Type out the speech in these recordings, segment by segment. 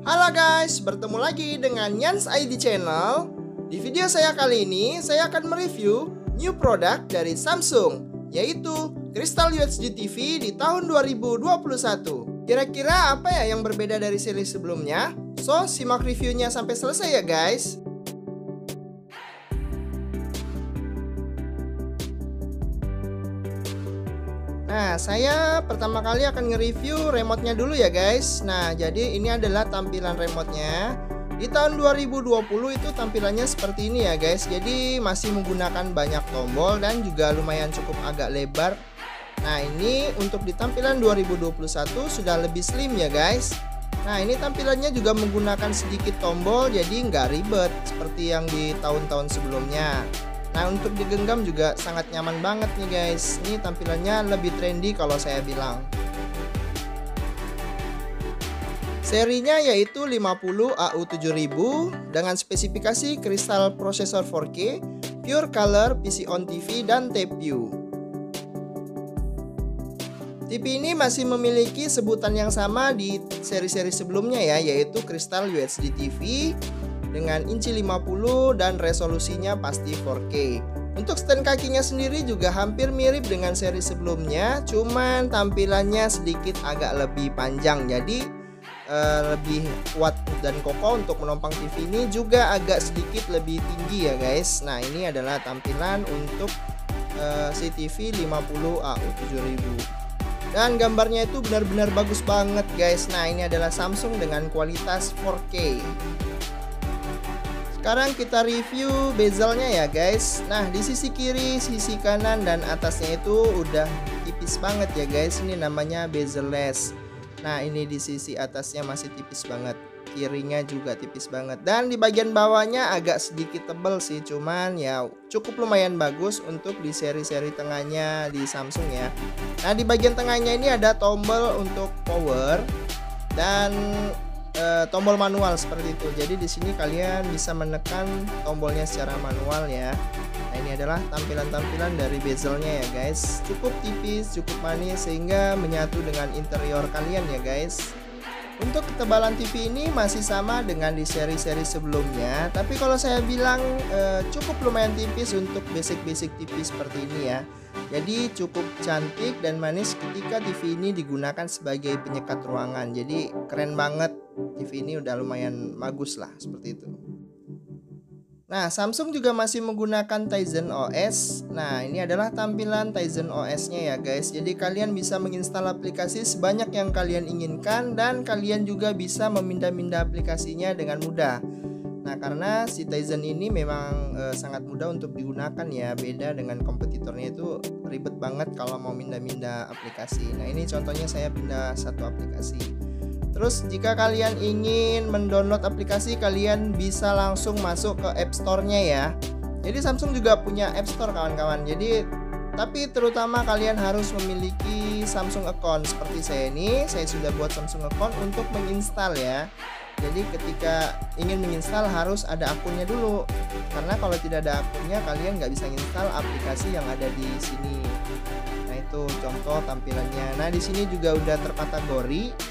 Halo guys, bertemu lagi dengan Nyans ID Channel. Di video saya kali ini, saya akan mereview new product dari Samsung, yaitu Crystal UHD TV di tahun 2021. Kira-kira apa ya yang berbeda dari seri sebelumnya? So, simak reviewnya sampai selesai ya guys. Nah, saya pertama kali akan nge-review remote-nya dulu ya guys. Nah, jadi ini adalah tampilan remote-nya. Di tahun 2020 itu tampilannya seperti ini ya guys. Jadi masih menggunakan banyak tombol dan juga lumayan cukup agak lebar. Nah, ini untuk di tampilan 2021 sudah lebih slim ya guys. Nah, ini tampilannya juga menggunakan sedikit tombol, jadi nggak ribet seperti yang di tahun-tahun sebelumnya. Nah, untuk digenggam juga sangat nyaman banget nih guys. Ini tampilannya lebih trendy kalau saya bilang. Serinya yaitu 50AU7000 dengan spesifikasi Crystal Processor 4K, Pure Color, PC on TV, dan TPU. TV ini masih memiliki sebutan yang sama di seri-seri sebelumnya ya, yaitu Crystal UHD TV dengan inci 50 dan resolusinya pasti 4K. Untuk stand kakinya sendiri juga hampir mirip dengan seri sebelumnya, cuman tampilannya sedikit agak lebih panjang, jadi lebih kuat dan kokoh. Untuk menompang TV ini juga agak sedikit lebih tinggi ya guys. Nah, ini adalah tampilan untuk CTV 50AU7000. Dan gambarnya itu benar-benar bagus banget guys. Nah, ini adalah Samsung dengan kualitas 4K. Sekarang kita review bezelnya ya guys. Nah, di sisi kiri, sisi kanan, dan atasnya itu udah tipis banget ya guys. Ini namanya bezelless. Nah, ini di sisi atasnya masih tipis banget, kirinya juga tipis banget, dan di bagian bawahnya agak sedikit tebal sih, cuman ya cukup lumayan bagus untuk di seri-seri tengahnya di Samsung ya. Nah, di bagian tengahnya ini ada tombol untuk power dan tombol manual seperti itu. Jadi di sini kalian bisa menekan tombolnya secara manual ya. Nah, ini adalah tampilan-tampilan dari bezelnya ya guys. Cukup tipis, cukup manis sehingga menyatu dengan interior kalian ya guys. Untuk ketebalan TV ini masih sama dengan di seri-seri sebelumnya, tapi kalau saya bilang cukup lumayan tipis untuk basic-basic TV seperti ini ya. Jadi cukup cantik dan manis ketika TV ini digunakan sebagai penyekat ruangan. Jadi keren banget, TV ini udah lumayan bagus lah seperti itu. Nah, Samsung juga masih menggunakan Tizen OS. Nah, ini adalah tampilan Tizen OS-nya ya guys. Jadi kalian bisa menginstal aplikasi sebanyak yang kalian inginkan, dan kalian juga bisa memindah-mindah aplikasinya dengan mudah. Nah, karena si Tizen ini memang sangat mudah untuk digunakan ya. Beda dengan kompetitornya itu ribet banget kalau mau mindah-mindah aplikasi. Nah, ini contohnya saya pindah satu aplikasi. Terus jika kalian ingin mendownload aplikasi, kalian bisa langsung masuk ke App Store-nya ya. Jadi Samsung juga punya App Store kawan-kawan. Jadi tapi terutama kalian harus memiliki Samsung account seperti saya ini. Saya sudah buat Samsung account untuk menginstal ya. Jadi ketika ingin menginstal harus ada akunnya dulu. Karena kalau tidak ada akunnya kalian nggak bisa menginstal aplikasi yang ada di sini. Nah, itu contoh tampilannya. Nah, di sini juga udah terkategori.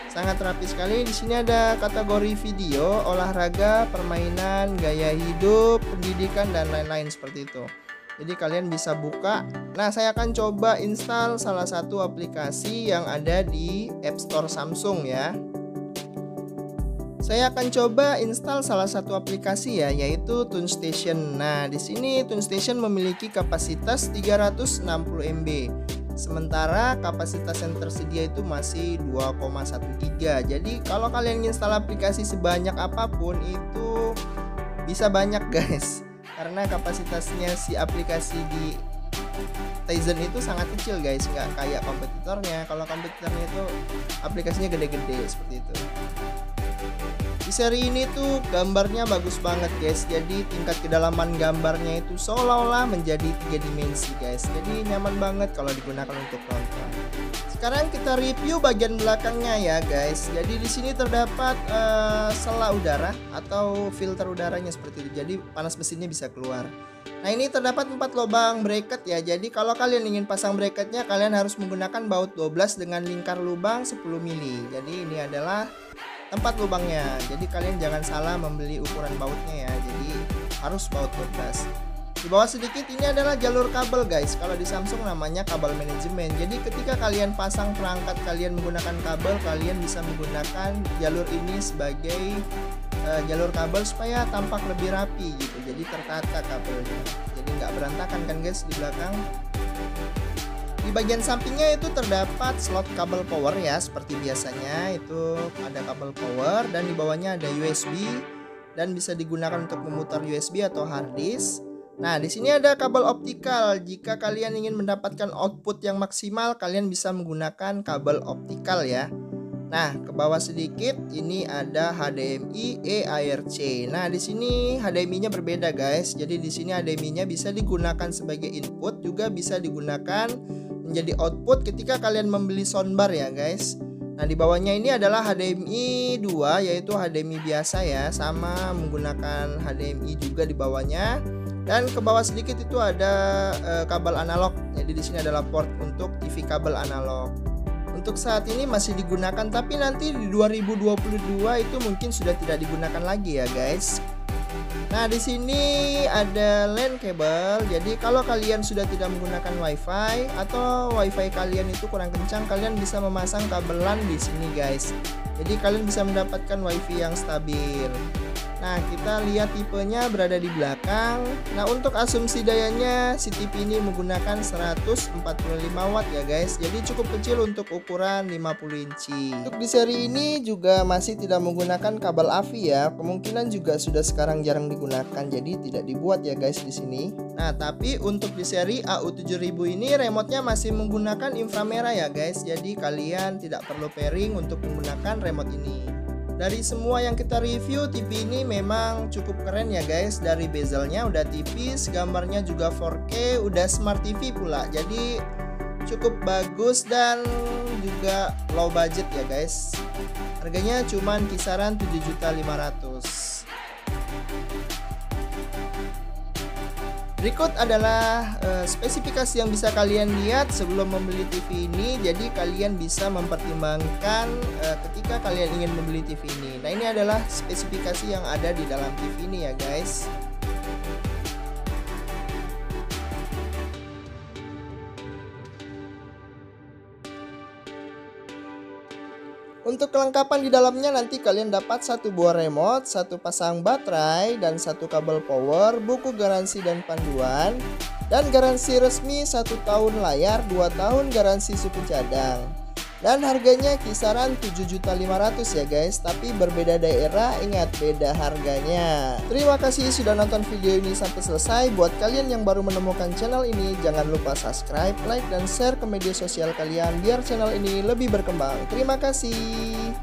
Sangat rapi sekali. Di sini ada kategori video, olahraga, permainan, gaya hidup, pendidikan, dan lain-lain seperti itu. Jadi kalian bisa buka. Nah, saya akan coba install salah satu aplikasi yang ada di App Store Samsung ya. Saya akan coba install salah satu aplikasi ya, yaitu TuneStation. Nah, di sini TuneStation memiliki kapasitas 360 MB. Sementara kapasitas yang tersedia itu masih 2,1 GB. Jadi kalau kalian install aplikasi sebanyak apapun itu bisa banyak guys. Karena kapasitasnya si aplikasi di Tizen itu sangat kecil guys, nggak kayak kompetitornya. Kalau kompetitornya itu aplikasinya gede-gede seperti itu. Di seri ini tuh gambarnya bagus banget guys. Jadi tingkat kedalaman gambarnya itu seolah-olah menjadi 3 dimensi guys. Jadi nyaman banget kalau digunakan untuk nonton. Sekarang kita review bagian belakangnya ya guys. Jadi di sini terdapat sela udara atau filter udaranya seperti itu. Jadi panas mesinnya bisa keluar. Nah, ini terdapat 4 lubang bracket ya. Jadi kalau kalian ingin pasang bracketnya, kalian harus menggunakan baut 12 dengan lingkar lubang 10 mili. Jadi ini adalah tempat lubangnya. Jadi kalian jangan salah membeli ukuran bautnya ya. Jadi harus baut 12. Di bawah sedikit ini adalah jalur kabel guys. Kalau di Samsung namanya kabel manajemen. Jadi ketika kalian pasang perangkat kalian menggunakan kabel, kalian bisa menggunakan jalur ini sebagai jalur kabel supaya tampak lebih rapi gitu. Jadi tertata kabelnya. Jadi nggak berantakan kan guys di belakang. Di bagian sampingnya itu terdapat slot kabel power ya, seperti biasanya itu ada kabel power dan di bawahnya ada USB dan bisa digunakan untuk memutar USB atau hard disk. Nah, di sini ada kabel optikal. Jika kalian ingin mendapatkan output yang maksimal, kalian bisa menggunakan kabel optikal ya. Nah, ke bawah sedikit ini ada HDMI eARC. Nah, di sini HDMI-nya berbeda guys. Jadi di sini HDMI-nya bisa digunakan sebagai input, juga bisa digunakan menjadi output ketika kalian membeli soundbar ya guys. Nah, di bawahnya ini adalah HDMI 2 yaitu HDMI biasa ya, sama menggunakan HDMI juga di bawahnya. Dan ke bawah sedikit itu ada kabel analog. Jadi di sini adalah port untuk TV kabel analog. Untuk saat ini masih digunakan, tapi nanti di 2022 itu mungkin sudah tidak digunakan lagi ya guys. Nah, di sini ada LAN kabel. Jadi kalau kalian sudah tidak menggunakan WiFi atau WiFi kalian itu kurang kencang, kalian bisa memasang kabel LAN di sini guys. Jadi kalian bisa mendapatkan WiFi yang stabil. Nah, kita lihat tipenya berada di belakang. Nah, untuk asumsi dayanya si TV ini menggunakan 145 watt ya guys. Jadi cukup kecil untuk ukuran 50 inci. Untuk di seri ini juga masih tidak menggunakan kabel AVI ya. Kemungkinan juga sudah sekarang jarang digunakan, jadi tidak dibuat ya guys di sini. Nah, tapi untuk di seri AU7000 ini remote-nya masih menggunakan inframerah ya guys. Jadi kalian tidak perlu pairing untuk menggunakan remote ini. Dari semua yang kita review, TV ini memang cukup keren ya guys. Dari bezelnya udah tipis, gambarnya juga 4K, udah smart TV pula. Jadi cukup bagus dan juga low budget ya guys. Harganya cuman kisaran 7.500.000. Berikut adalah spesifikasi yang bisa kalian lihat sebelum membeli TV ini. Jadi kalian bisa mempertimbangkan ketika kalian ingin membeli TV ini. Nah, ini adalah spesifikasi yang ada di dalam TV ini ya guys. Untuk kelengkapan di dalamnya nanti kalian dapat satu buah remote, satu pasang baterai, dan satu kabel power, buku garansi dan panduan, dan garansi resmi 1 tahun layar, 2 tahun garansi suku cadang. Dan harganya kisaran 7.500.000 ya guys, tapi berbeda daerah, ingat beda harganya. Terima kasih sudah nonton video ini sampai selesai. Buat kalian yang baru menemukan channel ini, jangan lupa subscribe, like, dan share ke media sosial kalian biar channel ini lebih berkembang. Terima kasih.